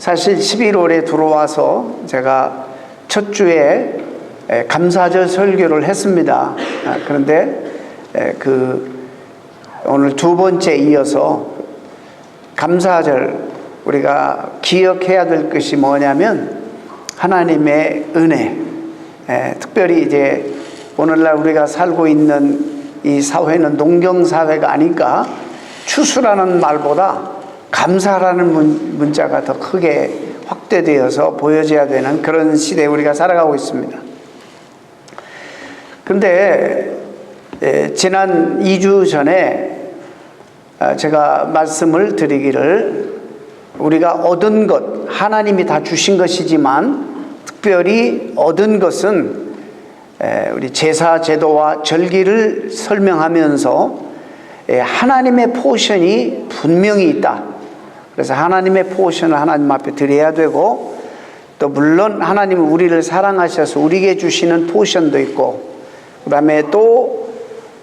사실 11월에 들어와서 제가 첫 주에 감사절 설교를 했습니다. 그런데 오늘 두 번째 이어서 감사절 우리가 기억해야 될 것이 뭐냐면 하나님의 은혜, 특별히 이제 오늘날 우리가 살고 있는 이 사회는 농경사회가 아니까 추수라는 말보다 감사라는 문자가 더 크게 확대되어서 보여져야 되는 그런 시대에 우리가 살아가고 있습니다. 그런데 지난 2주 전에 제가 말씀을 드리기를 우리가 얻은 것, 하나님이 다 주신 것이지만 특별히 얻은 것은 우리 제사 제도와 절기를 설명하면서 하나님의 포션이 분명히 있다. 그래서 하나님의 포션을 하나님 앞에 드려야 되고, 또 물론 하나님은 우리를 사랑하셔서 우리에게 주시는 포션도 있고, 그 다음에 또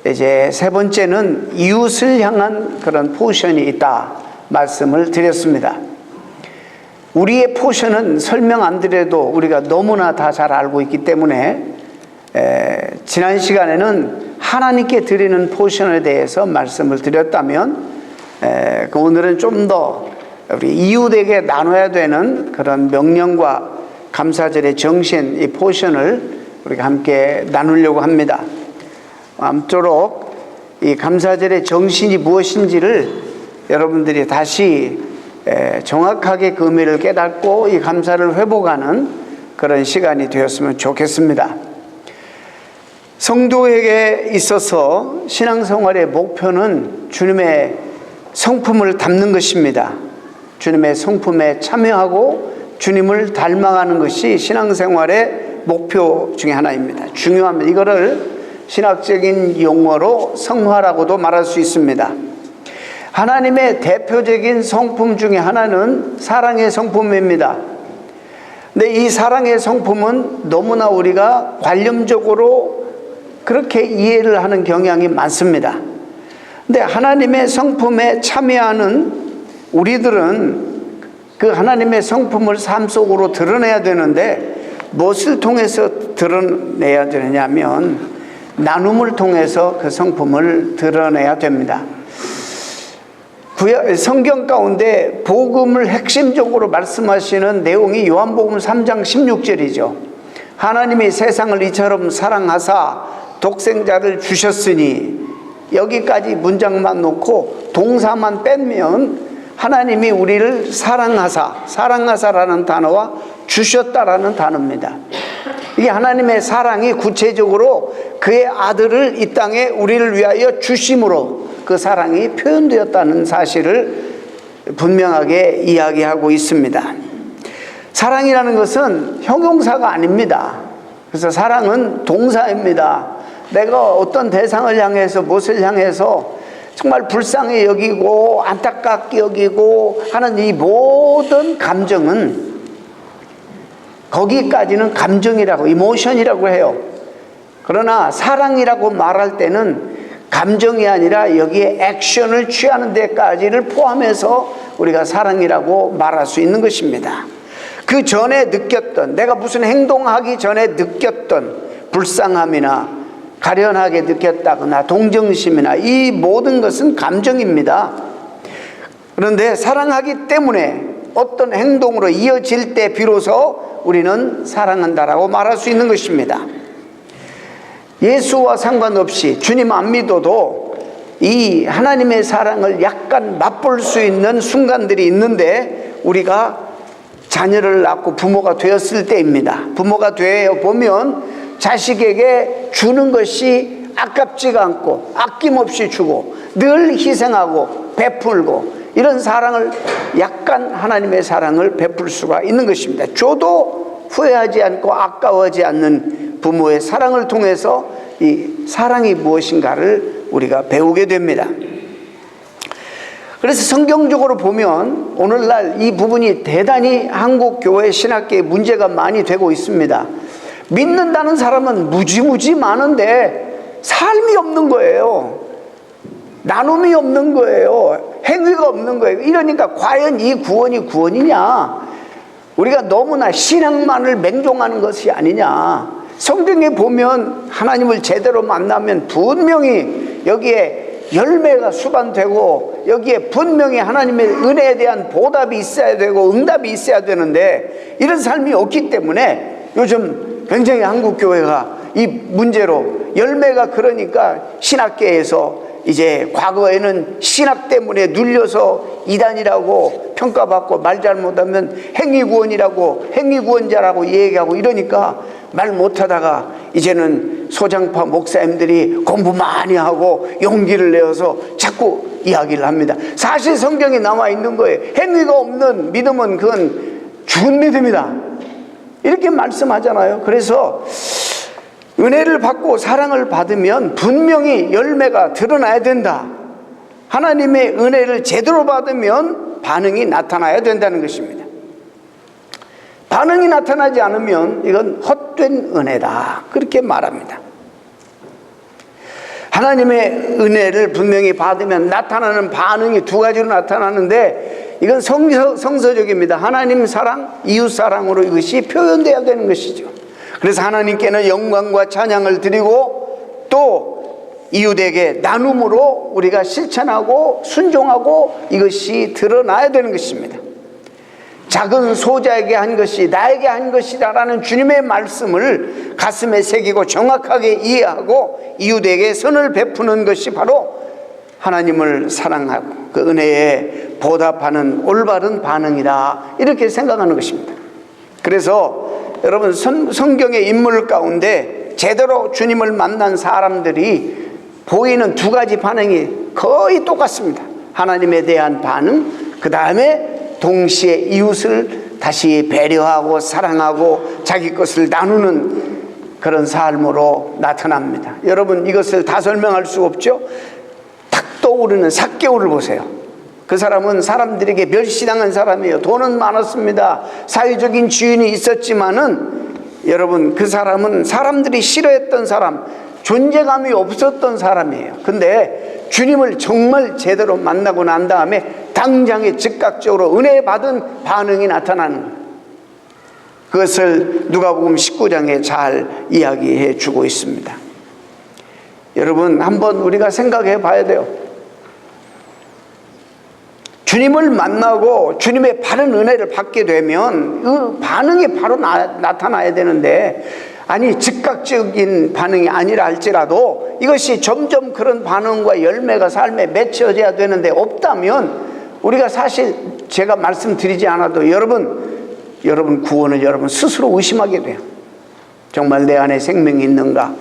이제 세 번째는 이웃을 향한 그런 포션이 있다 말씀을 드렸습니다. 우리의 포션은 설명 안 드려도 우리가 너무나 다 잘 알고 있기 때문에 지난 시간에는 하나님께 드리는 포션에 대해서 말씀을 드렸다면 오늘은 좀 더 우리 이웃에게 나눠야 되는 그런 명령과 감사절의 정신, 이 포션을 우리가 함께 나누려고 합니다. 아무쪼록 이 감사절의 정신이 무엇인지를 여러분들이 다시 정확하게 그 의미를 깨닫고 이 감사를 회복하는 그런 시간이 되었으면 좋겠습니다. 성도에게 있어서 신앙생활의 목표는 주님의 성품을 담는 것입니다. 주님의 성품에 참여하고 주님을 닮아가는 것이 신앙생활의 목표 중에 하나입니다. 중요합니다. 이거를 신학적인 용어로 성화라고도 말할 수 있습니다. 하나님의 대표적인 성품 중에 하나는 사랑의 성품입니다. 근데 이 사랑의 성품은 너무나 우리가 관념적으로 그렇게 이해를 하는 경향이 많습니다. 근데 하나님의 성품에 참여하는 우리들은 그 하나님의 성품을 삶 속으로 드러내야 되는데 무엇을 통해서 드러내야 되느냐면 나눔을 통해서 그 성품을 드러내야 됩니다. 성경 가운데 복음을 핵심적으로 말씀하시는 내용이 요한복음 3장 16절이죠. 하나님이 세상을 이처럼 사랑하사 독생자를 주셨으니, 여기까지 문장만 놓고 동사만 빼면 하나님이 우리를 사랑하사라는 단어와 주셨다라는 단어입니다. 이게 하나님의 사랑이 구체적으로 그의 아들을 이 땅에 우리를 위하여 주심으로 그 사랑이 표현되었다는 사실을 분명하게 이야기하고 있습니다. 사랑이라는 것은 형용사가 아닙니다. 그래서 사랑은 동사입니다. 내가 어떤 대상을 향해서, 무엇을 향해서 정말 불쌍히 여기고 안타깝게 여기고 하는 이 모든 감정은, 거기까지는 감정이라고, 이모션이라고 해요. 그러나 사랑이라고 말할 때는 감정이 아니라 여기에 액션을 취하는 데까지를 포함해서 우리가 사랑이라고 말할 수 있는 것입니다. 그 전에 느꼈던, 내가 무슨 행동하기 전에 느꼈던 불쌍함이나 가련하게 느꼈다거나 동정심이나 이 모든 것은 감정입니다. 그런데 사랑하기 때문에 어떤 행동으로 이어질 때 비로소 우리는 사랑한다라고 말할 수 있는 것입니다. 예수와 상관없이 주님 안 믿어도 이 하나님의 사랑을 약간 맛볼 수 있는 순간들이 있는데, 우리가 자녀를 낳고 부모가 되었을 때입니다. 부모가 되어 보면 자식에게 주는 것이 아깝지가 않고 아낌없이 주고 늘 희생하고 베풀고 이런 사랑을, 약간 하나님의 사랑을 베풀 수가 있는 것입니다. 줘도 후회하지 않고 아까워하지 않는 부모의 사랑을 통해서 이 사랑이 무엇인가를 우리가 배우게 됩니다. 그래서 성경적으로 보면 오늘날 이 부분이 대단히 한국 교회 신학계에 문제가 많이 되고 있습니다. 믿는다는 사람은 무지무지 많은데 삶이 없는 거예요. 나눔이 없는 거예요. 행위가 없는 거예요. 이러니까 과연 이 구원이 구원이냐? 우리가 너무나 신앙만을 맹종하는 것이 아니냐. 성경에 보면 하나님을 제대로 만나면 분명히 여기에 열매가 수반되고 여기에 분명히 하나님의 은혜에 대한 보답이 있어야 되고 응답이 있어야 되는데 이런 삶이 없기 때문에 요즘 굉장히 한국교회가 이 문제로 열매가, 그러니까 신학계에서 이제 과거에는 신학 때문에 눌려서 이단이라고 평가받고 말 잘못하면 행위구원이라고, 행위구원자라고 얘기하고 이러니까 말 못하다가 이제는 소장파 목사님들이 공부 많이 하고 용기를 내어서 자꾸 이야기를 합니다. 사실 성경에 나와 있는 거예요. 행위가 없는 믿음은 그건 죽은 믿음이다, 이렇게 말씀하잖아요. 그래서 은혜를 받고 사랑을 받으면 분명히 열매가 드러나야 된다. 하나님의 은혜를 제대로 받으면 반응이 나타나야 된다는 것입니다. 반응이 나타나지 않으면 이건 헛된 은혜다, 그렇게 말합니다. 하나님의 은혜를 분명히 받으면 나타나는 반응이 두 가지로 나타나는데 이건 성서적입니다. 하나님 사랑, 이웃 사랑으로 이것이 표현되어야 되는 것이죠. 그래서 하나님께는 영광과 찬양을 드리고 또 이웃에게 나눔으로 우리가 실천하고 순종하고 이것이 드러나야 되는 것입니다. 작은 소자에게 한 것이 나에게 한 것이다라는 주님의 말씀을 가슴에 새기고 정확하게 이해하고 이웃에게 선을 베푸는 것이 바로 하나님을 사랑하고 그 은혜에 보답하는 올바른 반응이다, 이렇게 생각하는 것입니다. 그래서 여러분, 성경의 인물 가운데 제대로 주님을 만난 사람들이 보이는 두 가지 반응이 거의 똑같습니다. 하나님에 대한 반응, 그 다음에 동시에 이웃을 다시 배려하고 사랑하고 자기 것을 나누는 그런 삶으로 나타납니다. 여러분, 이것을 다 설명할 수 없죠. 탁 떠오르는 삭개오를 보세요. 그 사람은 사람들에게 멸시당한 사람이에요. 돈은 많았습니다. 사회적인 지위는 있었지만은 여러분, 그 사람은 사람들이 싫어했던 사람, 존재감이 없었던 사람이에요. 근데 주님을 정말 제대로 만나고 난 다음에 당장에 즉각적으로 은혜 받은 반응이 나타나는 거예요. 그것을 누가복음 19장에 잘 이야기해 주고 있습니다. 여러분, 한번 우리가 생각해 봐야 돼요. 주님을 만나고 주님의 바른 은혜를 받게 되면 그 반응이 바로 나타나야 되는데, 아니 즉각적인 반응이 아니라 할지라도 이것이 점점 그런 반응과 열매가 삶에 맺혀져야 되는데 없다면 우리가 사실 제가 말씀드리지 않아도 여러분 구원을 여러분 스스로 의심하게 돼요. 정말 내 안에 생명이 있는가?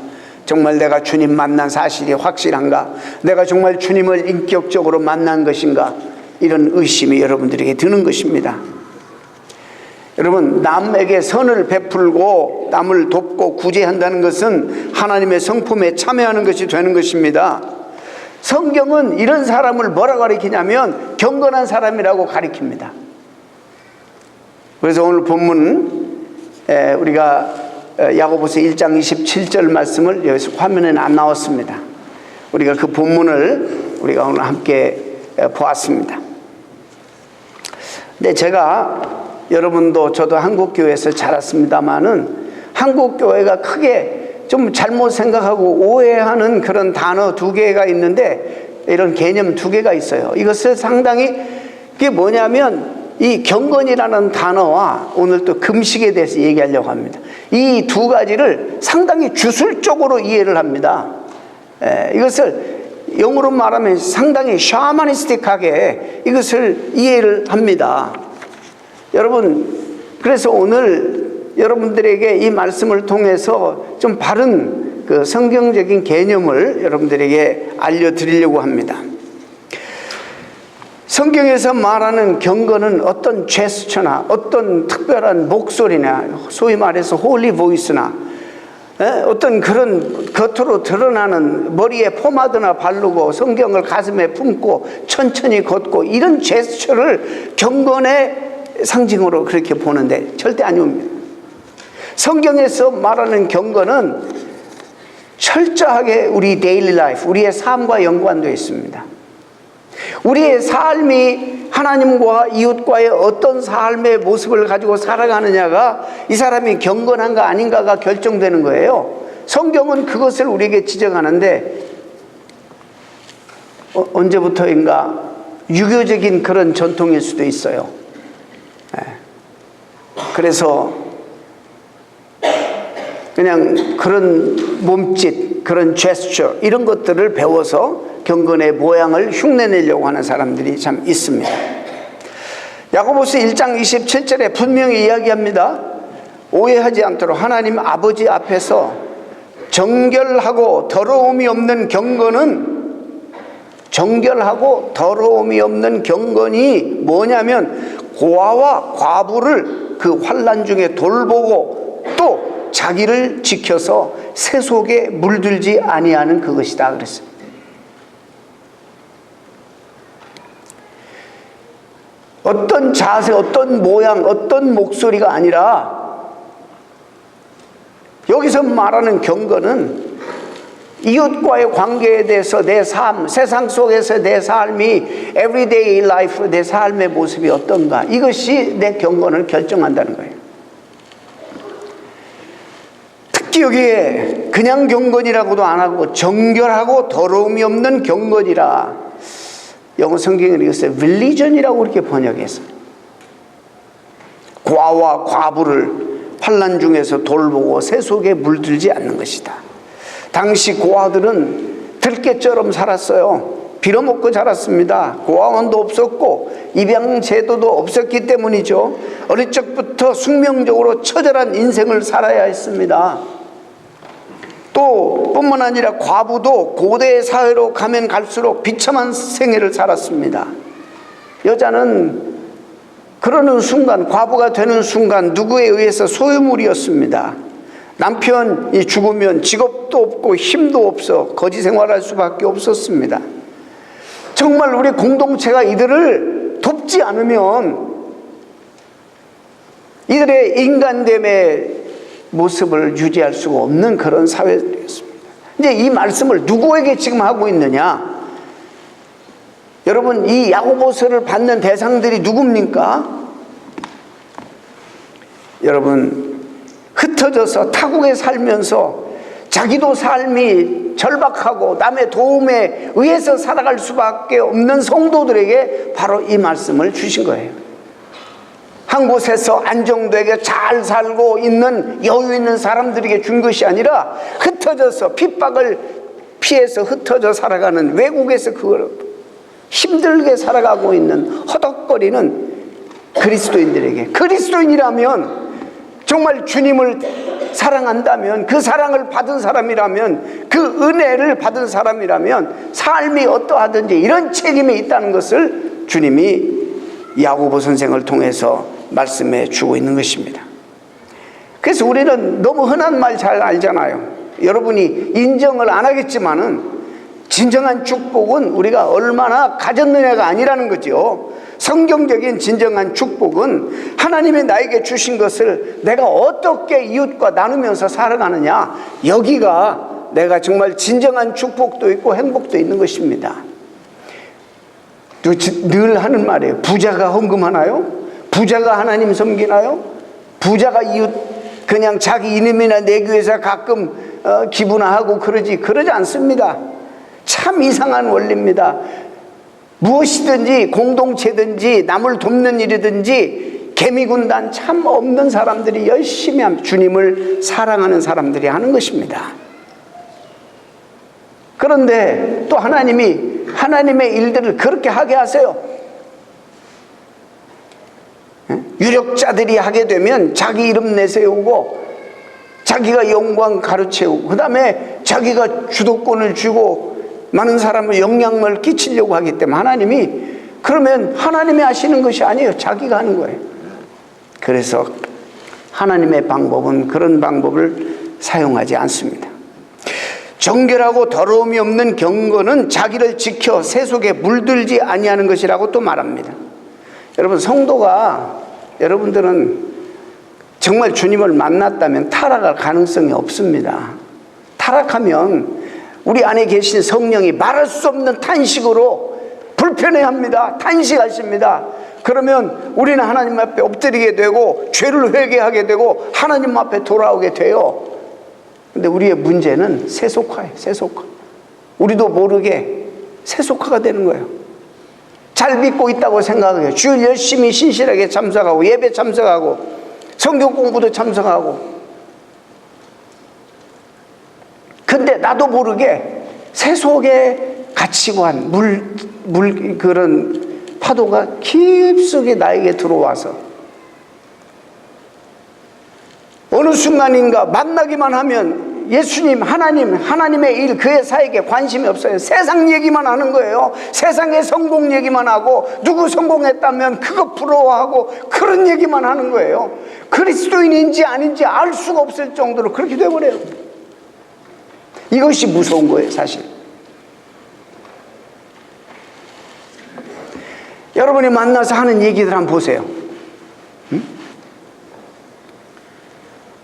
정말 내가 주님 만난 사실이 확실한가? 내가 정말 주님을 인격적으로 만난 것인가? 이런 의심이 여러분들에게 드는 것입니다. 여러분, 남에게 선을 베풀고 남을 돕고 구제한다는 것은 하나님의 성품에 참여하는 것이 되는 것입니다. 성경은 이런 사람을 뭐라 가리키냐면 경건한 사람이라고 가리킵니다. 그래서 오늘 본문 우리가 야고보서 1장 27절 말씀을 여기서 화면에는 안 나왔습니다. 우리가 그 본문을 우리가 오늘 함께 보았습니다. 근데 제가, 여러분도 저도 한국교회에서 자랐습니다마는 한국교회가 크게 좀 잘못 생각하고 오해하는 그런 단어 두 개가 있는데, 이런 개념 두 개가 있어요. 이것을 상당히, 그게 뭐냐면 이 경건이라는 단어와 오늘 또 금식에 대해서 얘기하려고 합니다. 이 두 가지를 상당히 주술적으로 이해를 합니다. 이것을 영어로 말하면 상당히 샤머니스틱하게 이것을 이해를 합니다. 여러분, 그래서 오늘 여러분들에게 이 말씀을 통해서 좀 바른 그 성경적인 개념을 여러분들에게 알려드리려고 합니다. 성경에서 말하는 경건은 어떤 제스처나 어떤 특별한 목소리나 소위 말해서 홀리 보이스나 어떤 그런 겉으로 드러나는 머리에 포마드나 바르고 성경을 가슴에 품고 천천히 걷고 이런 제스처를 경건의 상징으로 그렇게 보는데 절대 아닙니다. 성경에서 말하는 경건은 철저하게 우리 데일리 라이프, 우리의 삶과 연관되어 있습니다. 우리의 삶이 하나님과 이웃과의 어떤 삶의 모습을 가지고 살아가느냐가 이 사람이 경건한가 아닌가가 결정되는 거예요. 성경은 그것을 우리에게 지적하는데 언제부터인가 유교적인 그런 전통일 수도 있어요. 그래서 그냥 그런 몸짓, 그런 제스처 이런 것들을 배워서 경건의 모양을 흉내내려고 하는 사람들이 참 있습니다. 야고보서 1장 27절에 분명히 이야기합니다. 오해하지 않도록 하나님 아버지 앞에서 정결하고 더러움이 없는 경건은, 정결하고 더러움이 없는 경건이 뭐냐면 고아와 과부를 그 환난 중에 돌보고 또 자기를 지켜서 세속에 물들지 아니하는 그것이다 그랬어요. 어떤 자세, 어떤 모양, 어떤 목소리가 아니라 여기서 말하는 경건은 이웃과의 관계에 대해서 내 삶, 세상 속에서 내 삶이 everyday life, 내 삶의 모습이 어떤가, 이것이 내 경건을 결정한다는 거예요. 특히 여기에 그냥 경건이라고도 안 하고 정결하고 더러움이 없는 경건이라, 영어 성경을 읽었어요. religion이라고 이렇게 번역했어요. 고아와 과부를 환난 중에서 돌보고 세속에 물들지 않는 것이다. 당시 고아들은 들깨처럼 살았어요. 빌어먹고 자랐습니다. 고아원도 없었고 입양 제도도 없었기 때문이죠. 어릴 적부터 숙명적으로 처절한 인생을 살아야 했습니다. 또 뿐만 아니라 과부도 고대 사회로 가면 갈수록 비참한 생애를 살았습니다. 여자는 그러는 순간, 과부가 되는 순간 누구에 의해서 소유물이었습니다. 남편이 죽으면 직업도 없고 힘도 없어 거지 생활할 수밖에 없었습니다. 정말 우리 공동체가 이들을 돕지 않으면 이들의 인간됨의 모습을 유지할 수가 없는 그런 사회였습니다. 이제 이 말씀을 누구에게 지금 하고 있느냐? 여러분, 이 야고보서를 받는 대상들이 누굽니까? 여러분, 흩어져서 타국에 살면서 자기도 삶이 절박하고 남의 도움에 의해서 살아갈 수밖에 없는 성도들에게 바로 이 말씀을 주신 거예요. 한 곳에서 안정되게 잘 살고 있는 여유 있는 사람들에게 준 것이 아니라 흩어져서 핍박을 피해서 흩어져 살아가는, 외국에서 그걸 힘들게 살아가고 있는 허덕거리는 그리스도인들에게, 그리스도인이라면 정말 주님을 사랑한다면, 그 사랑을 받은 사람이라면, 그 은혜를 받은 사람이라면 삶이 어떠하든지 이런 책임이 있다는 것을 주님이 야고보 선생을 통해서 말씀해 주고 있는 것입니다. 그래서 우리는 너무 흔한 말 잘 알잖아요. 여러분이 인정을 안 하겠지만은 진정한 축복은 우리가 얼마나 가졌느냐가 아니라는 거죠. 성경적인 진정한 축복은 하나님이 나에게 주신 것을 내가 어떻게 이웃과 나누면서 살아가느냐, 여기가 내가 정말 진정한 축복도 있고 행복도 있는 것입니다. 늘 하는 말이에요. 부자가 헌금하나요? 부자가 하나님 섬기나요? 부자가 이웃 그냥 자기 이름이나 내기 위해서 가끔 기부나 하고 그러지 않습니다. 참 이상한 원리입니다. 무엇이든지 공동체든지 남을 돕는 일이든지 개미군단 참 없는 사람들이 열심히 주님을 사랑하는 사람들이 하는 것입니다. 그런데 또 하나님이 하나님의 일들을 그렇게 하게 하세요. 유력자들이 하게 되면 자기 이름 내세우고 자기가 영광 가로채우고 그 다음에 자기가 주도권을 주고 많은 사람을 영향을 끼치려고 하기 때문에 하나님이, 그러면 하나님이 하시는 것이 아니에요. 자기가 하는 거예요. 그래서 하나님의 방법은 그런 방법을 사용하지 않습니다. 정결하고 더러움이 없는 경건은 자기를 지켜 세속에 물들지 아니하는 것이라고 또 말합니다. 여러분, 성도가, 여러분들은 정말 주님을 만났다면 타락할 가능성이 없습니다. 타락하면 우리 안에 계신 성령이 말할 수 없는 탄식으로 불편해합니다. 탄식하십니다. 그러면 우리는 하나님 앞에 엎드리게 되고 죄를 회개하게 되고 하나님 앞에 돌아오게 돼요. 근데 우리의 문제는 세속화예요. 세속화. 우리도 모르게 세속화가 되는 거예요. 잘 믿고 있다고 생각해요. 주일 열심히 신실하게 참석하고 예배 참석하고 성경 공부도 참석하고. 근데 나도 모르게 세속의 가치관, 그런 파도가 깊숙이 나에게 들어와서 어느 순간인가 만나기만 하면 예수님, 하나님의 일, 그의 사역에 관심이 없어요. 세상 얘기만 하는 거예요. 세상의 성공 얘기만 하고 누구 성공했다면 그거 부러워하고 그런 얘기만 하는 거예요. 그리스도인인지 아닌지 알 수가 없을 정도로 그렇게 돼버려요. 이것이 무서운 거예요, 사실. 여러분이 만나서 하는 얘기들 한번 보세요.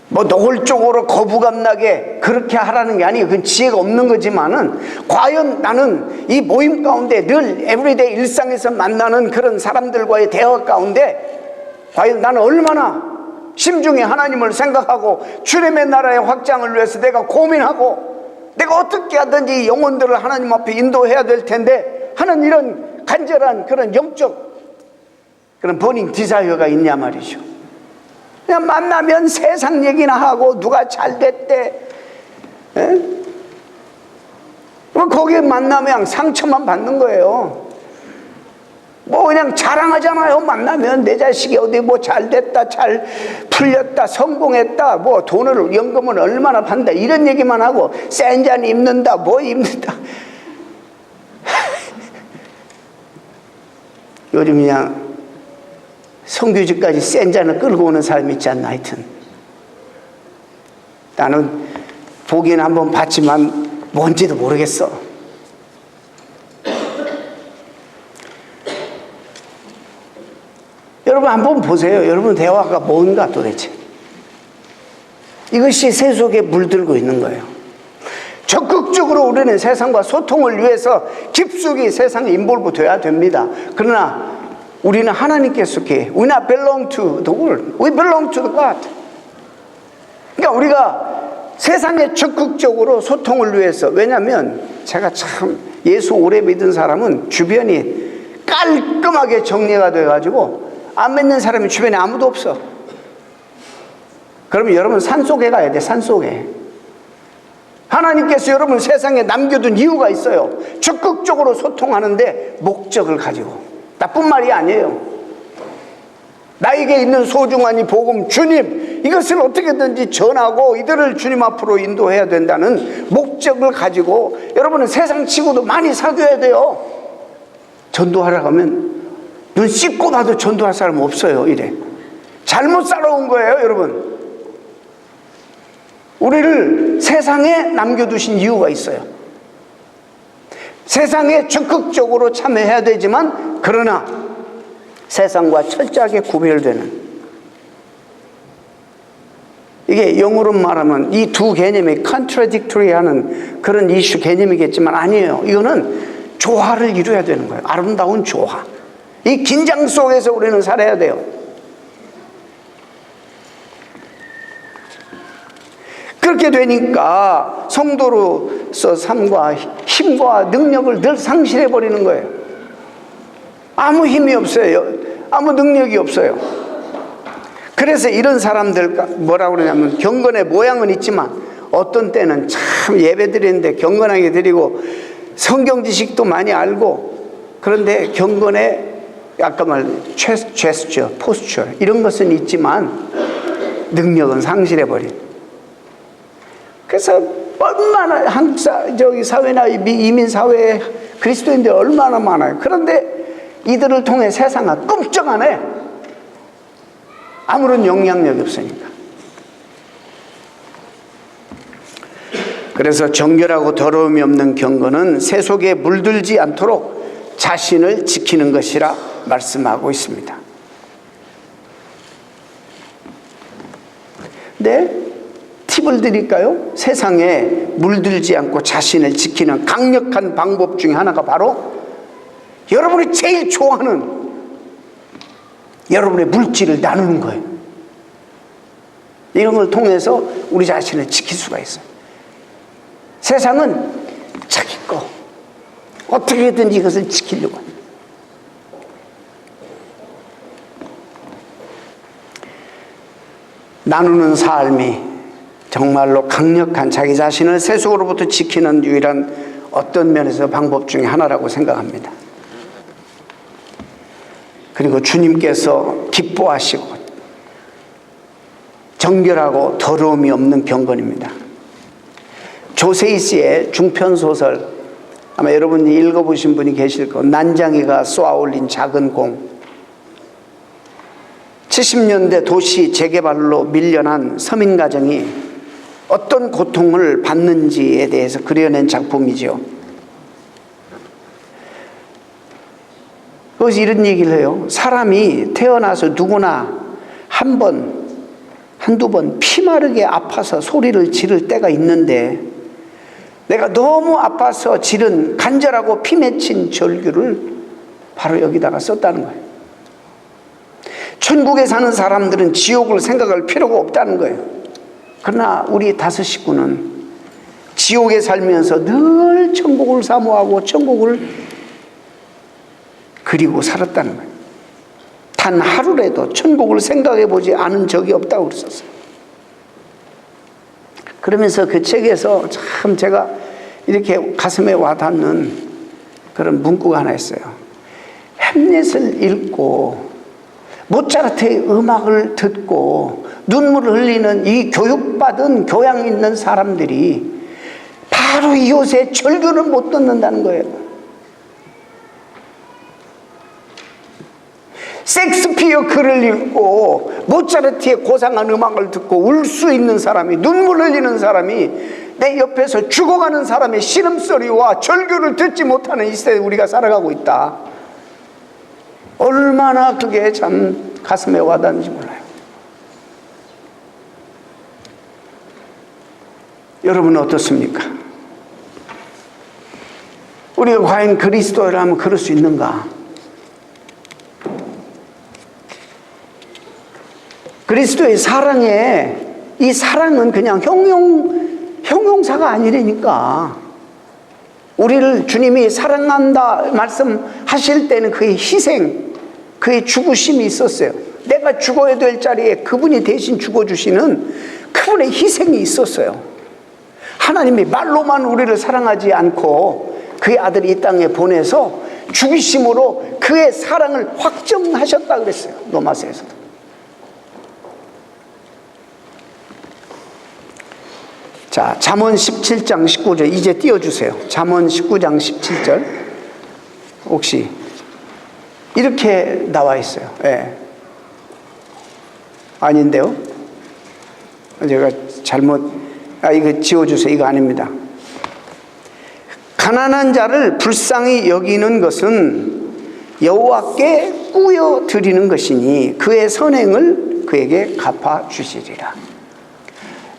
뭐 노골적으로 거부감 나게 그렇게 하라는 게 아니에요. 그건 지혜가 없는 거지만은, 과연 나는 이 모임 가운데 늘 에브리데이 일상에서 만나는 그런 사람들과의 대화 가운데 과연 나는 얼마나 심중에 하나님을 생각하고 주님의 나라의 확장을 위해서 내가 고민하고 내가 어떻게 하든지 영혼들을 하나님 앞에 인도해야 될 텐데 하는 이런 간절한 그런 영적 그런 버닝 디자이어가 있냐 말이죠. 그냥 만나면 세상 얘기나 하고 누가 잘 됐대. 거기에 만나면 상처만 받는 거예요. 뭐 그냥 자랑하잖아요. 만나면 내 자식이 어디 뭐 잘 됐다, 잘 풀렸다, 성공했다, 뭐 돈을 연금을 얼마나 판다 이런 얘기만 하고 센 잔 입는다, 뭐 입는다. 요즘 그냥 성교지까지 센 잔을 끌고 오는 사람이 있지 않나. 하여튼 나는 보기에는 한번 봤지만 뭔지도 모르겠어. 여러분 한번 보세요. 여러분 대화가 뭔가 도대체. 이것이 세속에 물들고 있는 거예요. 적극적으로 우리는 세상과 소통을 위해서 깊숙이 세상에 인볼브 돼야 됩니다. 그러나 우리는 하나님께 속해. We not belong to the world. We belong to the God. 그러니까 우리가 세상에 적극적으로 소통을 위해서, 왜냐하면 제가 참 예수 오래 믿은 사람은 주변이 깔끔하게 정리가 돼가지고 안 믿는 사람이 주변에 아무도 없어. 그러면 여러분 산속에 가야 돼. 산속에. 하나님께서 여러분 세상에 남겨둔 이유가 있어요. 적극적으로 소통하는데 목적을 가지고. 나쁜 말이 아니에요. 나에게 있는 소중한 이 복음, 주님 이것을 어떻게든지 전하고 이들을 주님 앞으로 인도해야 된다는 목적을 가지고 여러분은 세상 치고도 많이 사귀어야 돼요. 전도하러 가면 눈 씻고 봐도 전도할 사람 없어요. 이래 잘못 살아온 거예요. 여러분, 우리를 세상에 남겨두신 이유가 있어요. 세상에 적극적으로 참여해야 되지만 그러나 세상과 철저하게 구별되는, 이게 영어로 말하면 이 두 개념이 contradictory 하는 그런 이슈 개념이겠지만 아니에요. 이거는 조화를 이루어야 되는 거예요. 아름다운 조화. 이 긴장 속에서 우리는 살아야 돼요. 그렇게 되니까 성도로서 삶과 힘과 능력을 늘 상실해 버리는 거예요. 아무 힘이 없어요. 아무 능력이 없어요. 그래서 이런 사람들 뭐라고 그러냐면 경건의 모양은 있지만 어떤 때는 참 예배 드리는데 경건하게 드리고 성경 지식도 많이 알고, 그런데 경건의 아까 말 제스처, 포스처 이런 것은 있지만 능력은 상실해 버린. 그래서 얼마나 한국 사회나 이민 사회에 그리스도인들 얼마나 많아요. 그런데 이들을 통해 세상은 끔찍 안 해. 아무런 영향력이 없으니까. 그래서 정결하고 더러움이 없는 경건은 세속에 물들지 않도록 자신을 지키는 것이라 말씀하고 있습니다. 네? 팁을 드릴까요? 세상에 물들지 않고 자신을 지키는 강력한 방법 중에 하나가 바로 여러분이 제일 좋아하는 여러분의 물질을 나누는 거예요. 이런 걸 통해서 우리 자신을 지킬 수가 있어요. 세상은 자기 거 어떻게든 이것을 지키려고 합니다. 나누는 삶이 정말로 강력한 자기 자신을 세속으로부터 지키는 유일한 어떤 면에서 방법 중에 하나라고 생각합니다. 그리고 주님께서 기뻐하시고 정결하고 더러움이 없는 경건입니다. 조세이스의 중편소설, 아마 여러분이 읽어보신 분이 계실 거예요. 난장이가 쏘아올린 작은 공. 70년대 도시 재개발로 밀려난 서민가정이 어떤 고통을 받는지에 대해서 그려낸 작품이죠. 거기서 이런 얘기를 해요. 사람이 태어나서 누구나 한두 번 피마르게 아파서 소리를 지를 때가 있는데, 내가 너무 아파서 지른 간절하고 피 맺힌 절규를 바로 여기다가 썼다는 거예요. 천국에 사는 사람들은 지옥을 생각할 필요가 없다는 거예요. 그러나 우리 다섯 식구는 지옥에 살면서 늘 천국을 사모하고 천국을 그리고 살았다는 거예요. 단 하루라도 천국을 생각해 보지 않은 적이 없다고 그랬었어요. 그러면서 그 책에서 참 제가 이렇게 가슴에 와닿는 그런 문구가 하나 있어요. 햄릿을 읽고 모차르트의 음악을 듣고 눈물을 흘리는 이 교육받은 교양 있는 사람들이 바로 이웃의 절규를 못 듣는다는 거예요. 셰익스피어 글을 읽고 모차르트의 고상한 음악을 듣고 울 수 있는 사람이, 눈물 흘리는 사람이 내 옆에서 죽어가는 사람의 신음소리와 절규를 듣지 못하는 이 시대에 우리가 살아가고 있다. 얼마나 그게 참 가슴에 와닿는지 몰라요. 여러분은 어떻습니까? 우리가 과연 그리스도라면 그럴 수 있는가? 그리스도의 사랑에, 이 사랑은 그냥 형용사가 아니라니까. 우리를 주님이 사랑한다 말씀하실 때는 그의 희생, 그의 죽으심이 있었어요. 내가 죽어야 될 자리에 그분이 대신 죽어주시는 그분의 희생이 있었어요. 하나님이 말로만 우리를 사랑하지 않고 그의 아들을 이 땅에 보내서 죽이심으로 그의 사랑을 확정하셨다 그랬어요. 로마서에서도. 자, 잠언 17장 19절 이제 띄워주세요. 잠언 19장 17절 혹시 이렇게 나와 있어요. 예. 아닌데요? 제가 이거 지워주세요. 이거 아닙니다. 가난한 자를 불쌍히 여기는 것은 여호와께 꾸여 드리는 것이니 그의 선행을 그에게 갚아 주시리라.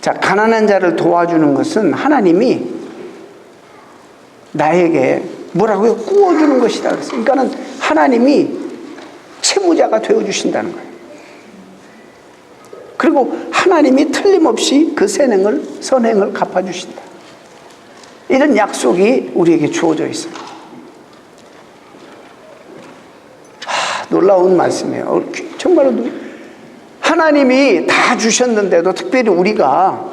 자, 가난한 자를 도와주는 것은 하나님이 나에게 뭐라고요? 꾸어주는 것이다 그랬어요. 그러니까는 하나님이 채무자가 되어주신다는 거예요. 그리고 하나님이 틀림없이 그 선행을 갚아주신다. 이런 약속이 우리에게 주어져 있어요. 놀라운 말씀이에요. 정말로 하나님이 다 주셨는데도 특별히 우리가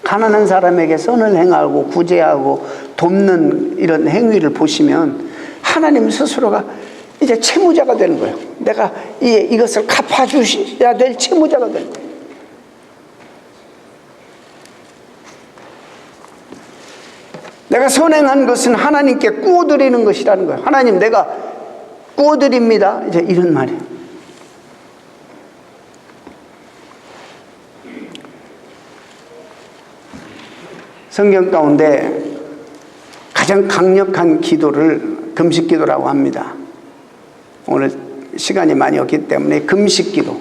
가난한 사람에게 선을 행하고 구제하고 돕는 이런 행위를 보시면 하나님 스스로가 이제 채무자가 되는 거예요. 내가 이것을 갚아주셔야 될 채무자가 되는 거예요. 내가 선행한 것은 하나님께 꾸어드리는 것이라는 거예요. 하나님, 내가 꾸어드립니다. 이제 이런 말이에요. 성경 가운데 가장 강력한 기도를 금식기도라고 합니다. 오늘 시간이 많이 없기 때문에 금식기도.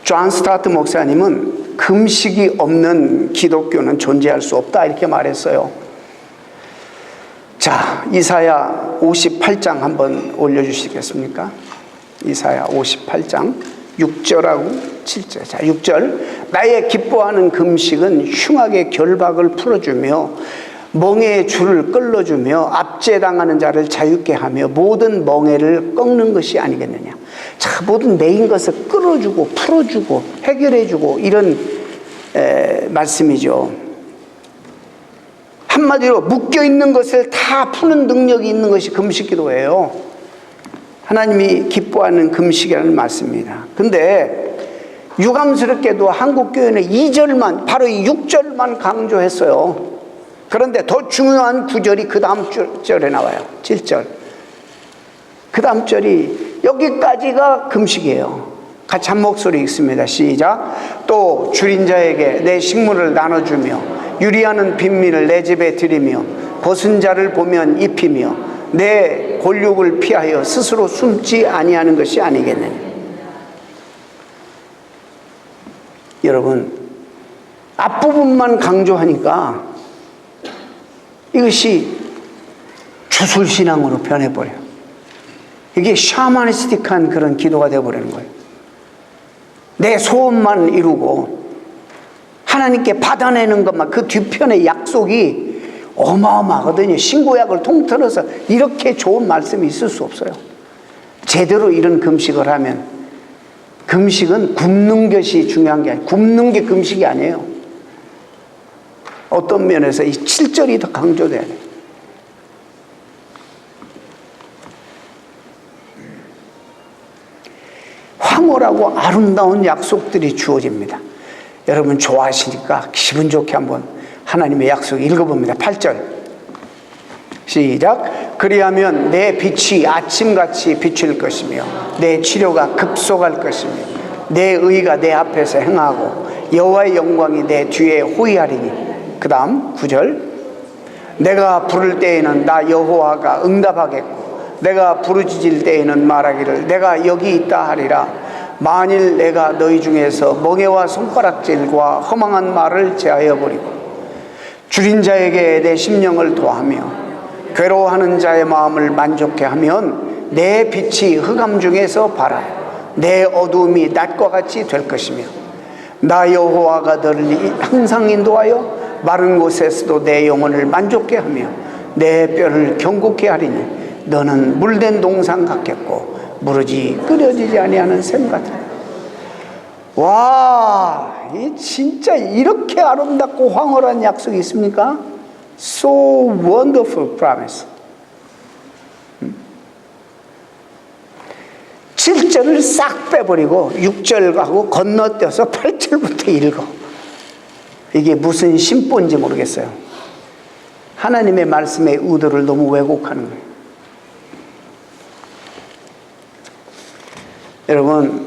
존 스타트 목사님은 금식이 없는 기독교는 존재할 수 없다 이렇게 말했어요. 자, 이사야 58장 한번 올려주시겠습니까? 이사야 58장 6절하고 7절. 자, 6절. 나의 기뻐하는 금식은 흉악의 결박을 풀어주며 멍에의 줄을 끌어주며 압제당하는 자를 자유케 하며 모든 멍에를 꺾는 것이 아니겠느냐. 자, 모든 매인 것을 끌어주고 풀어주고 해결해주고 이런 말씀이죠. 한마디로 묶여있는 것을 다 푸는 능력이 있는 것이 금식기도예요. 하나님이 기뻐하는 금식이라는 말씀입니다. 근데 유감스럽게도 한국교회는 2절만, 바로 이 6절만 강조했어요. 그런데 더 중요한 구절이 그 다음 절에 나와요. 7절. 그 다음 절이 여기까지가 금식이에요. 같이 한 목소리 읽습니다. 시작. 또 줄인 자에게 내 식물을 나눠주며 유리하는 빈민을 내 집에 들이며 벗은 자를 보면 입히며 내 골육을 피하여 스스로 숨지 아니하는 것이 아니겠느냐. 여러분, 앞부분만 강조하니까 이것이 주술신앙으로 변해버려요. 이게 샤머니스틱한 그런 기도가 되어버리는 거예요. 내 소원만 이루고 하나님께 받아내는 것만, 그 뒤편의 약속이 어마어마하거든요. 신구약을 통틀어서 이렇게 좋은 말씀이 있을 수 없어요. 제대로 이런 금식을 하면, 금식은 굶는 것이 중요한 게 아니에요. 굶는 게 금식이 아니에요. 어떤 면에서 이 7절이 더 강조돼야 돼요. 황홀하고 아름다운 약속들이 주어집니다. 여러분 좋아하시니까 기분 좋게 한번 하나님의 약속 읽어봅니다. 8절 시작. 그리하면 내 빛이 아침같이 비출 것이며 내 치료가 급속할 것이며 내 의가 내 앞에서 행하고 여호와의 영광이 내 뒤에 호위하리니. 그 다음 9절. 내가 부를 때에는 나 여호와가 응답하겠고 내가 부르짖을 때에는 말하기를 내가 여기 있다 하리라. 만일 내가 너희 중에서 멍에와 손가락질과 허망한 말을 제하여 버리고 줄인 자에게 내 심령을 도하며 괴로워하는 자의 마음을 만족케 하면 내 빛이 흑암 중에서 발하 내 어두움이 낮과 같이 될 것이며 나 여호와가 너를 항상 인도하여 마른 곳에서도 내 영혼을 만족케 하며 내 뼈를 견고케 하리니 너는 물된 동상 같겠고 무르지 끓여지지 아니하는 샘 같으라. 와, 이 진짜 이렇게 아름답고 황홀한 약속이 있습니까? So wonderful promise. 7절을 싹 빼버리고 6절하고 건너뛰어서 8절부터 읽어. 이게 무슨 심보인지 모르겠어요. 하나님의 말씀의 의도를 너무 왜곡하는 거예요. 여러분,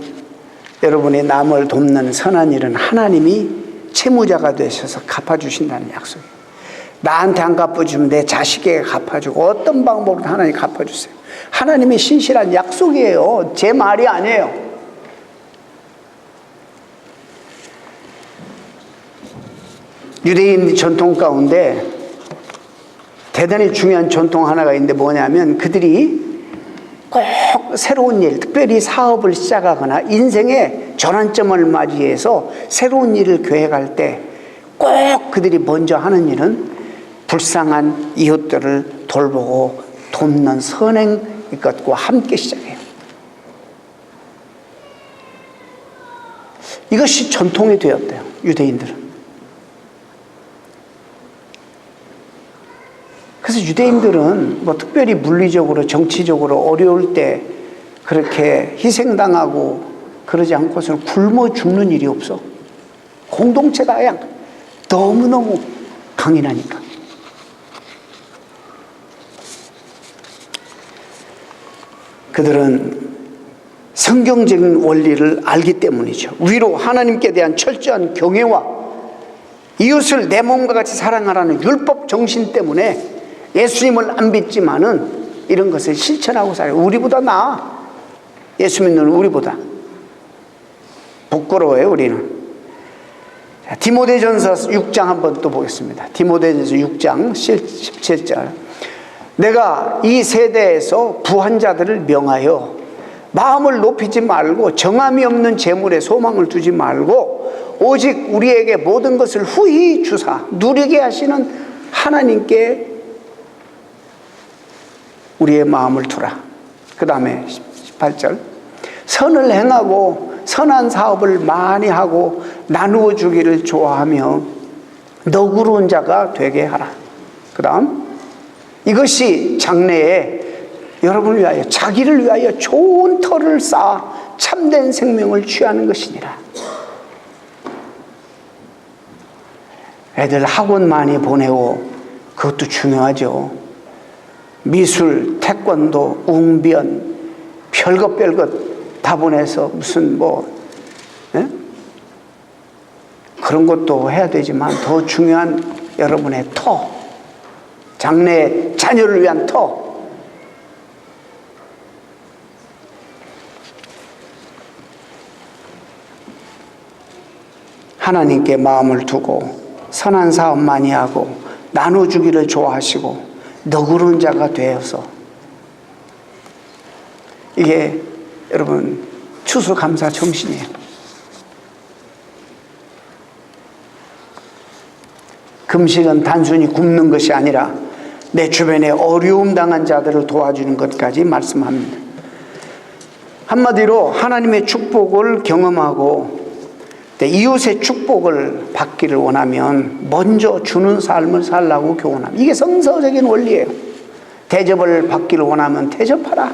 여러분이 남을 돕는 선한 일은 하나님이 채무자가 되셔서 갚아주신다는 약속이에요. 나한테 안 갚아주면 내 자식에게 갚아주고 어떤 방법으로 하나님 갚아주세요. 하나님의 신실한 약속이에요. 제 말이 아니에요. 유대인 전통 가운데 대단히 중요한 전통 하나가 있는데 뭐냐면 그들이 꼭 새로운 일, 특별히 사업을 시작하거나 인생의 전환점을 맞이해서 새로운 일을 계획할 때 꼭 그들이 먼저 하는 일은 불쌍한 이웃들을 돌보고 돕는 선행 것과 함께 시작해요. 이것이 전통이 되었대요, 유대인들은. 그래서 유대인들은 뭐 특별히 물리적으로 정치적으로 어려울 때 그렇게 희생당하고 그러지 않고서는 굶어 죽는 일이 없어. 공동체가 그냥 너무너무 강인하니까. 그들은 성경적인 원리를 알기 때문이죠. 위로 하나님께 대한 철저한 경외와 이웃을 내 몸과 같이 사랑하라는 율법 정신 때문에 예수님을 안 믿지만은 이런 것을 실천하고 살아요. 우리보다 나아. 예수 믿는 우리보다. 부끄러워요, 우리는. 자, 디모데전서 6장 한번 또 보겠습니다. 디모데전서 6장 17절. 내가 이 세대에서 부한 자들을 명하여 마음을 높이지 말고 정함이 없는 재물에 소망을 두지 말고 오직 우리에게 모든 것을 후히 주사 누리게 하시는 하나님께 우리의 마음을 두라. 그 다음에 18절, 선을 행하고 선한 사업을 많이 하고 나누어 주기를 좋아하며 너그러운 자가 되게 하라. 그 다음, 이것이 장래에 여러분을 위하여 자기를 위하여 좋은 터를 쌓아 참된 생명을 취하는 것이니라. 애들 학원 많이 보내고 그것도 중요하죠. 미술, 태권도, 웅변, 별것 다 보내서 무슨 그런 것도 해야 되지만 더 중요한 여러분의 터, 장래 자녀를 위한 터, 하나님께 마음을 두고 선한 사업 많이 하고 나눠주기를 좋아하시고 너그러운 자가 되어서, 이게 여러분 추수감사 정신이에요. 금식은 단순히 굶는 것이 아니라 내 주변에 어려움 당한 자들을 도와주는 것까지 말씀합니다. 한마디로 하나님의 축복을 경험하고 이웃의 축복을 받기를 원하면 먼저 주는 삶을 살라고 교훈합니다. 이게 성서적인 원리예요. 대접을 받기를 원하면 대접하라.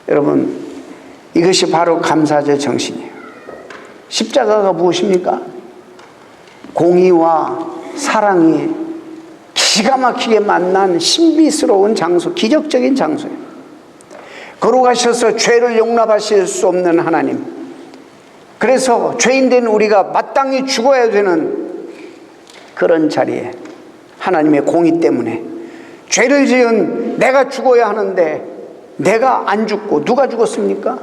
여러분, 이것이 바로 감사절 정신이에요. 십자가가 무엇입니까? 공의와 사랑이 기가 막히게 만난 신비스러운 장소, 기적적인 장소예요. 걸어가셔서 죄를 용납하실 수 없는 하나님, 그래서 죄인된 우리가 마땅히 죽어야 되는 그런 자리에 하나님의 공의 때문에 죄를 지은 내가 죽어야 하는데 내가 안 죽고 누가 죽었습니까?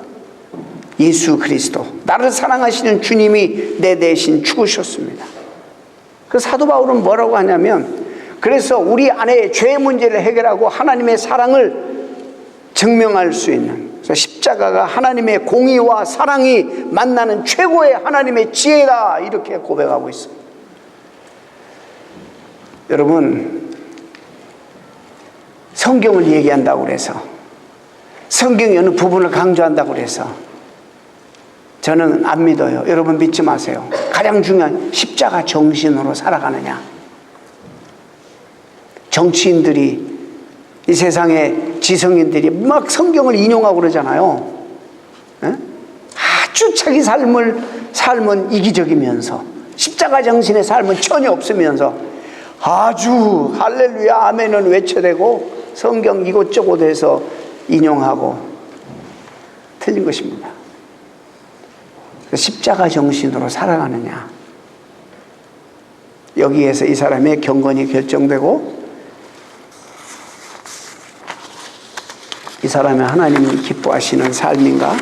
예수 그리스도, 나를 사랑하시는 주님이 내 대신 죽으셨습니다. 그 사도 바울은 뭐라고 하냐면, 그래서 우리 안에 죄의 문제를 해결하고 하나님의 사랑을 증명할 수 있는, 그래서 십자가가 하나님의 공의와 사랑이 만나는 최고의 하나님의 지혜다, 이렇게 고백하고 있습니다. 여러분, 성경을 얘기한다고 그래서, 성경이 어느 부분을 강조한다고 그래서 저는 안 믿어요. 여러분 믿지 마세요. 가장 중요한 십자가 정신으로 살아가느냐. 정치인들이, 이 세상의 지성인들이 막 성경을 인용하고 그러잖아요. 아주 자기 삶은 이기적이면서 십자가 정신의 삶은 전혀 없으면서 아주 할렐루야 아멘은 외쳐대고 성경 이곳저곳 해서 인용하고, 틀린 것입니다. 십자가 정신으로 살아가느냐, 여기에서 이 사람의 경건이 결정되고 이 사람의 하나님이 기뻐하시는 삶인가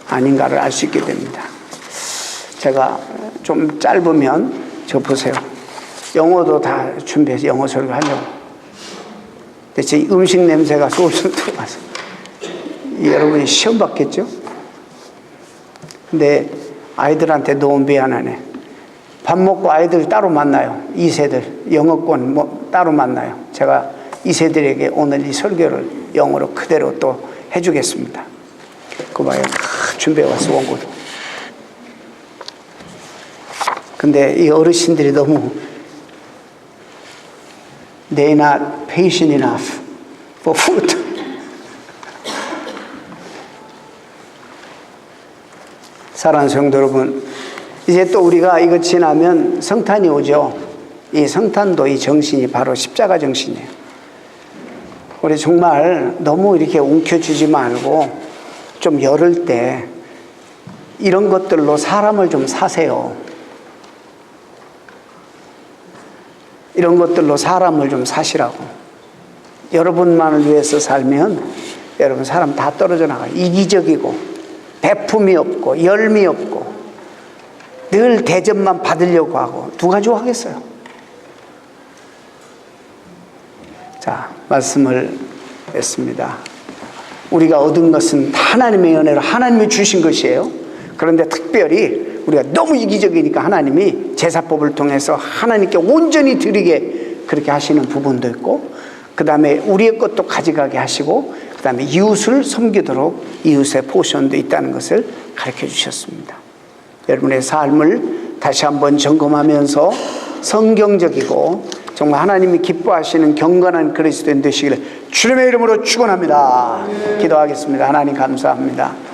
아닌가를 알 수 있게 됩니다. 제가 좀 짧으면 저 보세요. 영어도 다 준비해서 영어 설교 하려고. 대체 음식 냄새가 솔솔 들어가서 여러분이 시험 받겠죠? 근데 아이들한테 너무 미안하네. 밥 먹고 아이들 따로 만나요. 2세들 영어권 따로 만나요. 제가 2세들에게 오늘 이 설교를 영어로 그대로 또 해주겠습니다. 그거 봐요. 준비해왔어, 원고도. 근데 이 어르신들이 너무 They're not patient enough for food. 사랑하는 성도 여러분, 이제 또 우리가 이거 지나면 성탄이 오죠. 이 성탄도 이 정신이 바로 십자가 정신이에요. 우리 정말 너무 이렇게 움켜쥐지 말고 좀 열을 때 이런 것들로 사람을 좀 사세요. 이런 것들로 사람을 좀 사시라고. 여러분만을 위해서 살면 여러분 사람 다 떨어져 나가요. 이기적이고 배품이 없고 열미 없고 늘 대접만 받으려고 하고 누가 좋아하겠어요? 자, 말씀을 했습니다. 우리가 얻은 것은 하나님의 은혜로 하나님이 주신 것이에요. 그런데 특별히 우리가 너무 이기적이니까 하나님이 제사법을 통해서 하나님께 온전히 드리게 그렇게 하시는 부분도 있고, 그 다음에 우리의 것도 가져가게 하시고, 그 다음에 이웃을 섬기도록 이웃의 포션도 있다는 것을 가르쳐 주셨습니다. 여러분의 삶을 다시 한번 점검하면서 성경적이고 정말 하나님이 기뻐하시는 경건한 그리스도인 되시기를 주님의 이름으로 축원합니다. 기도하겠습니다. 하나님 감사합니다.